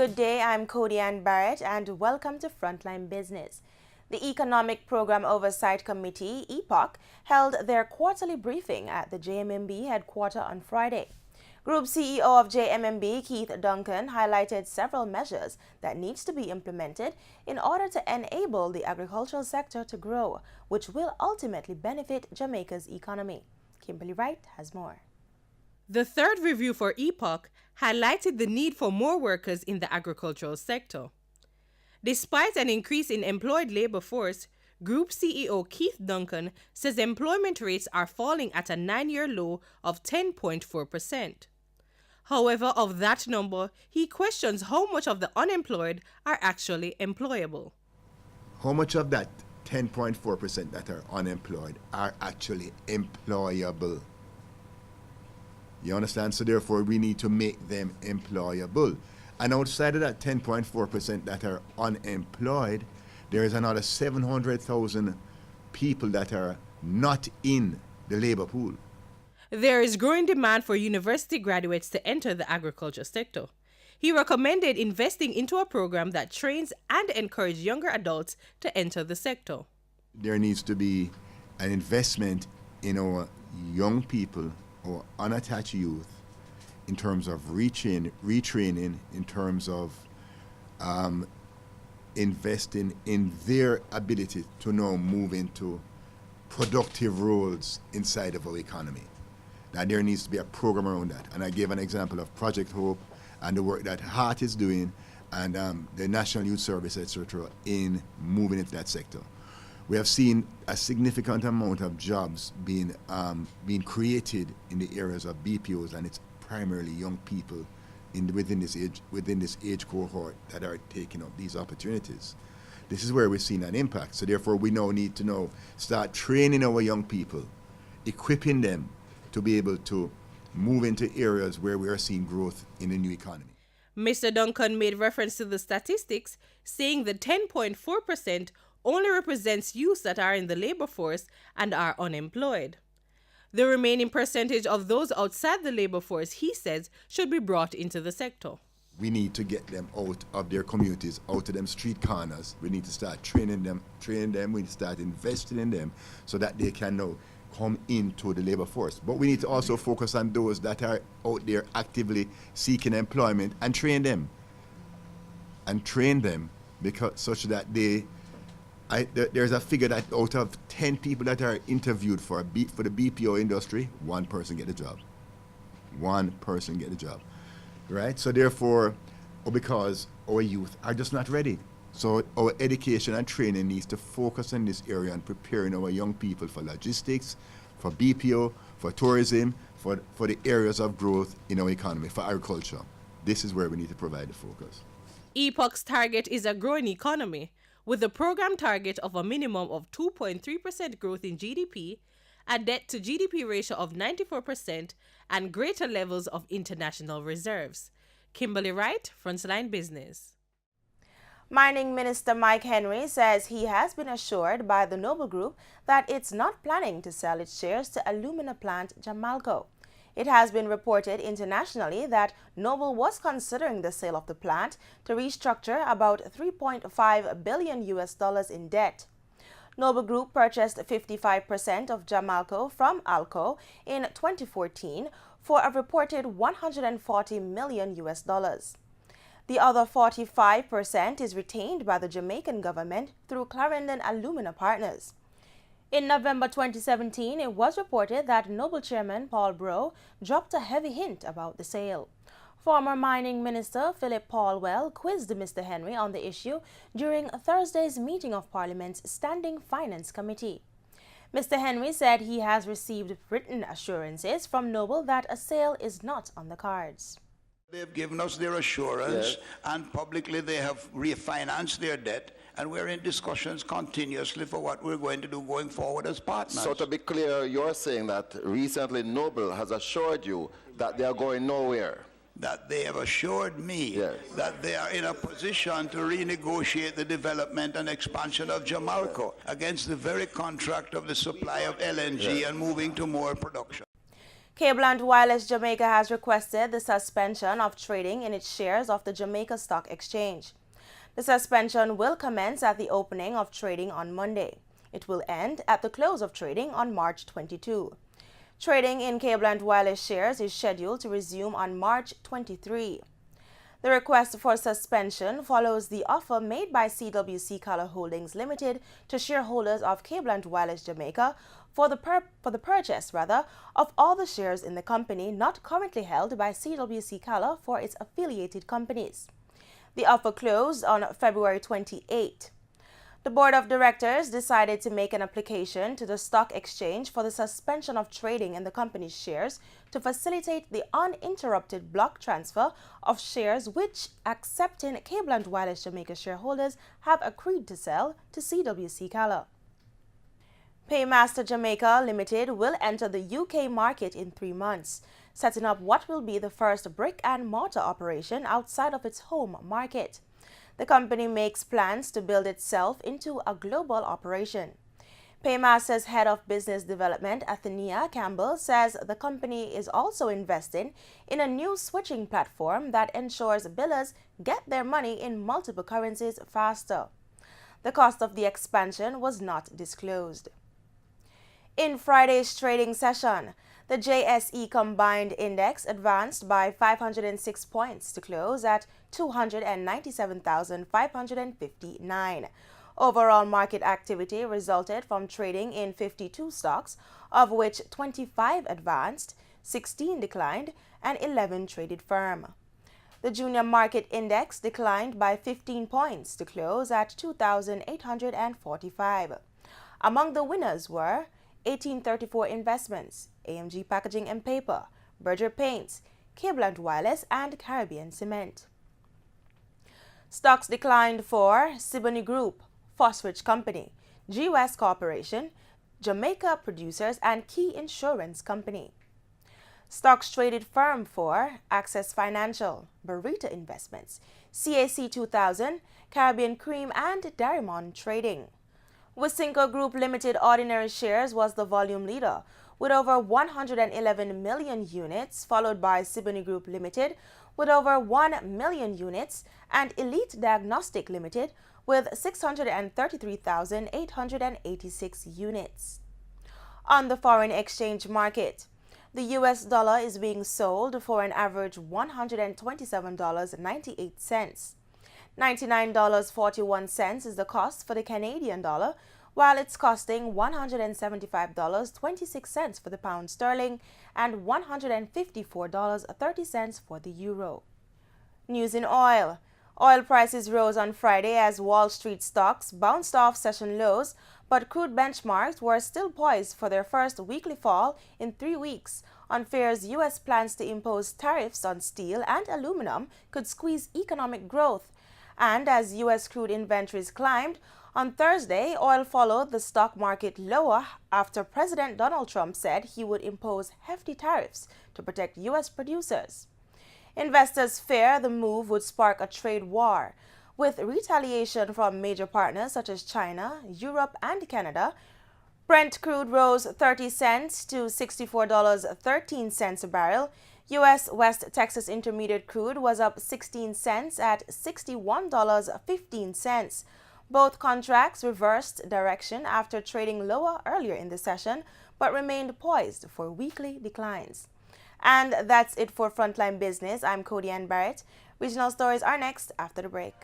Good day, I'm Cody Ann Barrett and welcome to Frontline Business. The Economic Program Oversight Committee, EPOC, held their quarterly briefing at the JMMB headquarters on Friday. Group CEO of JMMB, Keith Duncan, highlighted several measures that needs to be implemented in order to enable the agricultural sector to grow, which will ultimately benefit Jamaica's economy. Kimberly Wright has more. The third review for EPOC highlighted the need for more workers in the agricultural sector. Despite an increase in employed labor force, Group CEO Keith Duncan says employment rates are falling at a 9-year low of 10.4%. However, of that number, he questions how much of the unemployed are actually employable. How much of that 10.4% that are unemployed are actually employable? You understand? So therefore, we need to make them employable. And outside of that 10.4% that are unemployed, there is another 700,000 people that are not in the labor pool. There is growing demand for university graduates to enter the agriculture sector. He recommended investing into a program that trains and encourages younger adults to enter the sector. There needs to be an investment in our young people or unattached youth in terms of retraining, in terms of investing in their ability to now move into productive roles inside of our economy. Now there needs to be a program around that. And I gave an example of Project Hope and the work that HEART is doing and the National Youth Service, etc., in moving into that sector. We have seen a significant amount of jobs being created in the areas of BPOs, and it's primarily young people within this age cohort that are taking up these opportunities. This is where we're seeing an impact. So therefore, we now need to start training our young people, equipping them to be able to move into areas where we are seeing growth in the new economy. Mr. Duncan made reference to the statistics, saying the 10.4% only represents youths that are in the labor force and are unemployed. The remaining percentage of those outside the labor force, he says, should be brought into the sector. We need to get them out of their communities, out of them street corners. We need to start training them. We need to start investing in them so that they can now come into the labor force. But we need to also focus on those that are out there actively seeking employment and train them. Because such that there's a figure that out of 10 people that are interviewed for the BPO industry, one person get a job. One person get a job, right? So therefore, because our youth are just not ready. So our education and training needs to focus in this area and preparing our young people for logistics, for BPO, for tourism, for the areas of growth in our economy, for agriculture. This is where we need to provide the focus. EPOC's target is a growing economy, with a program target of a minimum of 2.3% growth in GDP, a debt-to-GDP ratio of 94%, and greater levels of international reserves. Kimberly Wright, Frontline Business. Mining Minister Mike Henry says he has been assured by the Noble Group that it's not planning to sell its shares to alumina plant Jamalco. It has been reported internationally that Noble was considering the sale of the plant to restructure about $3.5 billion in debt. Noble Group purchased 55% of Jamalco from Alco in 2014 for a reported $140 million. The other 45% is retained by the Jamaican government through Clarendon Alumina Partners. In November 2017, it was reported that Noble Chairman Paul Brough dropped a heavy hint about the sale. Former Mining Minister Philip Paulwell quizzed Mr. Henry on the issue during Thursday's meeting of Parliament's Standing Finance Committee. Mr. Henry said he has received written assurances from Noble that a sale is not on the cards. They've given us their assurance, and publicly they have refinanced their debt, and we're in discussions continuously for what we're going to do going forward as partners. So to be clear, you're saying that recently Noble has assured you that they are going nowhere? That they have assured me that they are in a position to renegotiate the development and expansion of Jamalco against the very contract of the supply of LNG and moving to more production. Cable and Wireless Jamaica has requested the suspension of trading in its shares of the Jamaica Stock Exchange. The suspension will commence at the opening of trading on Monday. It will end at the close of trading on March 22. Trading in Cable and Wireless shares is scheduled to resume on March 23. The request for suspension follows the offer made by CWC Color Holdings Limited to shareholders of Cable and Wireless Jamaica for the purchase of all the shares in the company not currently held by CWC Color for its affiliated companies. The offer closed on February 28. The board of directors decided to make an application to the stock exchange for the suspension of trading in the company's shares to facilitate the uninterrupted block transfer of shares which accepting Cable and Wireless Jamaica shareholders have agreed to sell to CWC Color. Paymaster Jamaica Limited will enter the UK market in 3 months, setting up what will be the first brick-and-mortar operation outside of its home market. The company makes plans to build itself into a global operation. Paymaster's head of business development, Athenia Campbell, says the company is also investing in a new switching platform that ensures billers get their money in multiple currencies faster. The cost of the expansion was not disclosed. In Friday's trading session, the JSE Combined Index advanced by 506 points to close at 297,559. Overall market activity resulted from trading in 52 stocks, of which 25 advanced, 16 declined, and 11 traded firm. The Junior Market Index declined by 15 points to close at 2,845. Among the winners were 1834 Investments, AMG Packaging and Paper, Berger Paints, Cable and Wireless, and Caribbean Cement. Stocks declined for Siboney Group, Fosrich Company, G West Corporation, Jamaica Producers, and Key Insurance Company. Stocks traded firm for Access Financial, Barita Investments, CAC 2000, Caribbean Cream, and Darimon Trading. Wisynco Group Limited ordinary shares was the volume leader with over 111 million units, followed by Siboney Group Limited with over 1 million units and Elite Diagnostic Limited with 633,886 units. On the foreign exchange market, the US dollar is being sold for an average $127.98. $99.41 is the cost for the Canadian dollar, while it's costing $175.26 for the pound sterling and $154.30 for the euro. News in oil. Oil prices rose on Friday as Wall Street stocks bounced off session lows, but crude benchmarks were still poised for their first weekly fall in 3 weeks on fears U.S. plans to impose tariffs on steel and aluminum could squeeze economic growth. And as U.S. crude inventories climbed, on Thursday, oil followed the stock market lower after President Donald Trump said he would impose hefty tariffs to protect U.S. producers. Investors fear the move would spark a trade war, with retaliation from major partners such as China, Europe, and Canada. Brent crude rose 30 cents to $64.13 a barrel. U.S. West Texas Intermediate crude was up 16 cents at $61.15. Both contracts reversed direction after trading lower earlier in the session, but remained poised for weekly declines. And that's it for Frontline Business. I'm Cody Ann Barrett. Regional stories are next after the break.